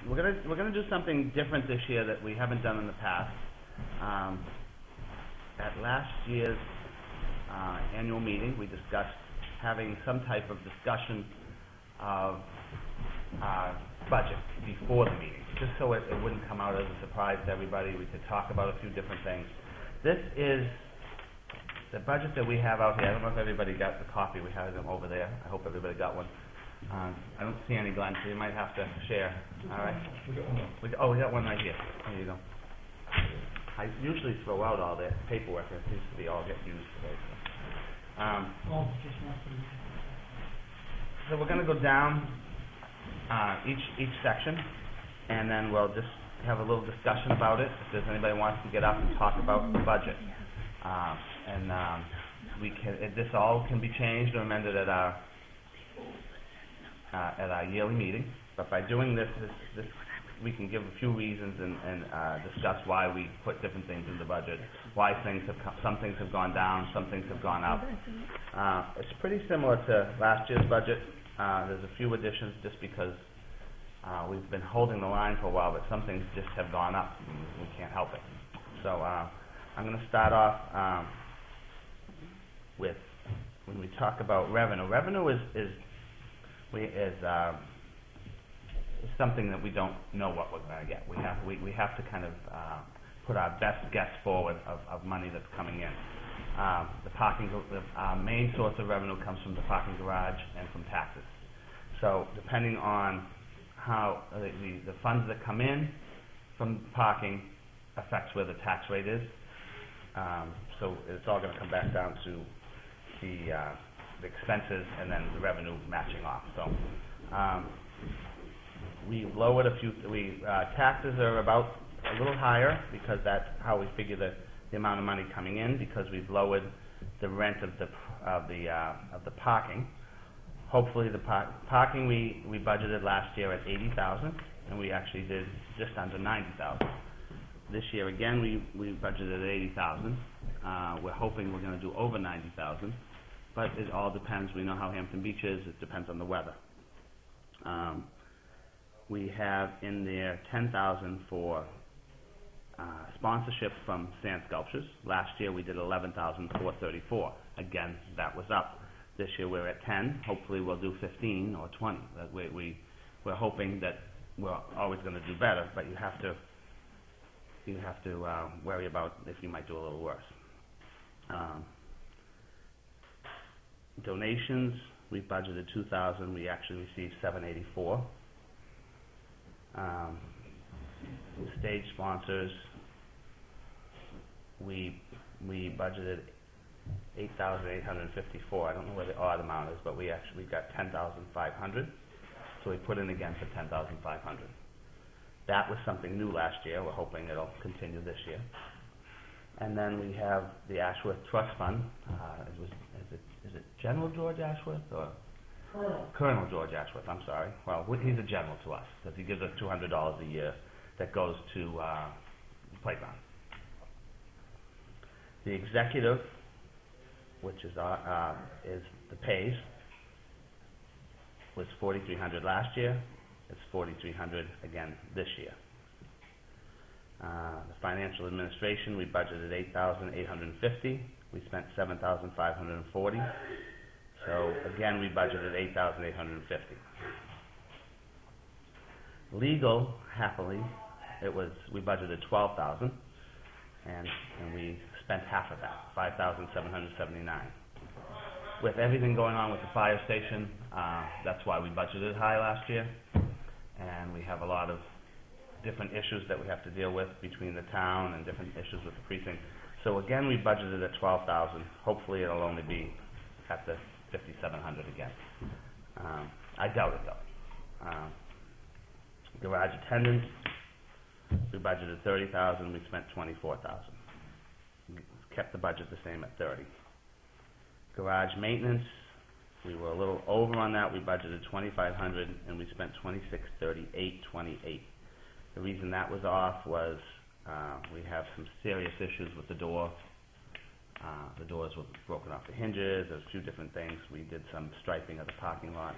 we're gonna do something different this year that we haven't done in the past. At last year's annual meeting, we discussed having some type of discussion of budget before the meeting, just so it wouldn't come out as a surprise to everybody. We could talk about a few different things. This is the budget that we have out here. I don't know if everybody got the copy. We have them over there. I hope everybody got one. I don't see any, Glenn, so you might have to share. All right. We got one right here. There you go. I usually throw out all the paperwork. It seems to be all get used today. So we're going to go down each section, and then we'll just have a little discussion about it. If there's anybody who wants to get up and talk about the budget, we can. This all can be changed or amended at our yearly meeting. But by doing this, we can give a few reasons and discuss why we put different things in the budget, why some things have gone down, some things have gone up. It's pretty similar to last year's budget. There's a few additions just because we've been holding the line for a while, but some things just have gone up. We can't help it. So I'm going to start off with when we talk about revenue. Revenue is something that we don't know what we're going to get. We have to kind of put our best guess forward of money that's coming in. Our main source of revenue comes from the parking garage and from taxes. So depending on how the funds that come in from parking affects where the tax rate is. So it's all going to come back down to the expenses and then the revenue matching off. So we lowered a few. Taxes are about a little higher because that's how we figure the amount of money coming in, because we've lowered the rent of the parking. Hopefully, the parking we budgeted last year at $80,000, and we actually did just under $90,000. This year again we budgeted at $80,000. We're hoping we're going to do over $90,000, but it all depends. We know how Hampton Beach is. It depends on the weather. We have in there $10,000 for sponsorship from sand sculptures. Last year we did $11,434. Again, that was up. This year we're at 10. Hopefully we'll do 15 or 20. We're hoping that we're always going to do better, but you have to worry about if you might do a little worse. Donations, we budgeted $2,000. We actually received $784. Stage sponsors, we budgeted $8,854. I don't know where the odd amount is, but we got $10,500. So we put in again for $10,500. That was something new last year. We're hoping it'll continue this year. And then we have the Ashworth Trust Fund. Is it General George Ashworth or Colonel George Ashworth? I'm sorry. Well, he's a general to us because he gives us $200 a year that goes to the playground. The executive, which is the pays, was $4,300 last year. It's $4,300 again this year. The financial administration, we budgeted $8,850. We spent $7,540. So again, we budgeted $8,850. Legal, happily, we budgeted $12,000, and we spent half of that, $5,779. With everything going on with the fire station, that's why we budgeted high last year, and we have a lot of different issues that we have to deal with between the town and different issues with the precinct. So again, we budgeted at $12,000. Hopefully, it'll only be at the $5,700 again. I doubt it though. Garage attendance, we budgeted $30,000. We spent $24,000. We kept the budget the same at $30,000. Garage maintenance, we were a little over on that. We budgeted $2,500 and we spent $26,3828. The reason that was off was we have some serious issues with the door. The doors were broken off the hinges. There's a few different things. We did some striping of the parking lot.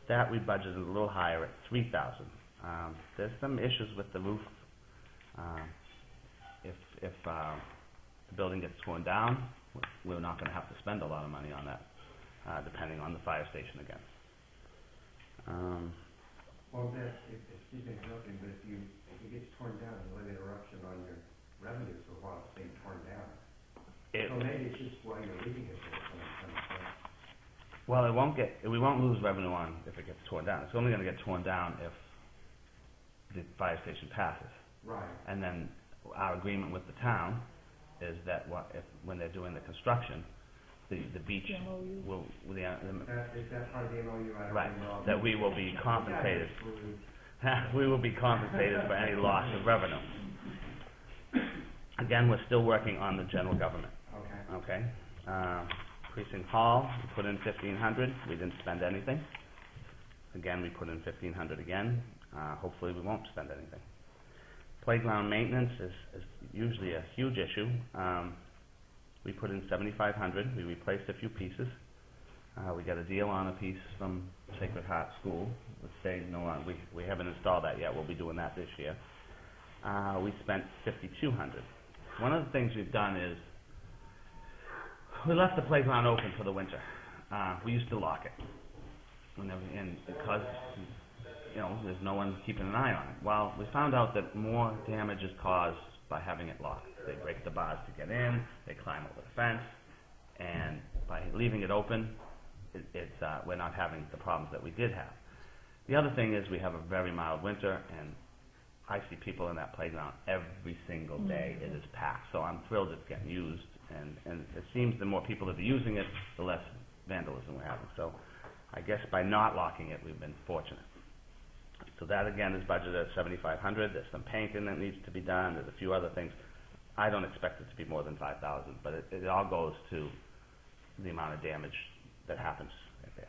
That we budgeted a little higher at 3,000. There's some issues with the roof. If the building gets torn down, we're not going to have to spend a lot of money on that, depending on the fire station again. Well, excuse me interrupting, but if it gets torn down, there'll be an interruption on your revenues for while it's being torn down. So maybe it's just while you're leaving it there. Well, we won't lose revenue on if it gets torn down. It's only going to get torn down if the fire station passes. Right. And then our agreement with the town is that when they're doing the construction, the beach will... is that part of the MOU? Right, that we will be compensated. We will be compensated for any loss of revenue. Again, we're still working on the general government. Okay. Precinct Hall, we put in $1,500. We didn't spend anything. Again, we put in $1,500 again. Hopefully we won't spend anything. Playground maintenance is usually a huge issue. We put in $7,500. We replaced a few pieces. We got a deal on a piece from Sacred Heart School. Let's say we haven't installed that yet. We'll be doing that this year. We spent $5,200. One of the things we've done is we left the playground open for the winter. We used to lock it, and because there's no one keeping an eye on it. Well, we found out that more damage is caused by having it locked. They break the bars to get in, they climb over the fence, and by leaving it open, we're not having the problems that we did have. The other thing is we have a very mild winter, and I see people in that playground every single day. It is packed, so I'm thrilled it's getting used, and it seems the more people that are using it, the less vandalism we're having. So I guess by not locking it, we've been fortunate. So that again is budgeted at $7,500. There's some painting that needs to be done. There's a few other things. I don't expect it to be more than $5,000, but it all goes to the amount of damage that happens right there.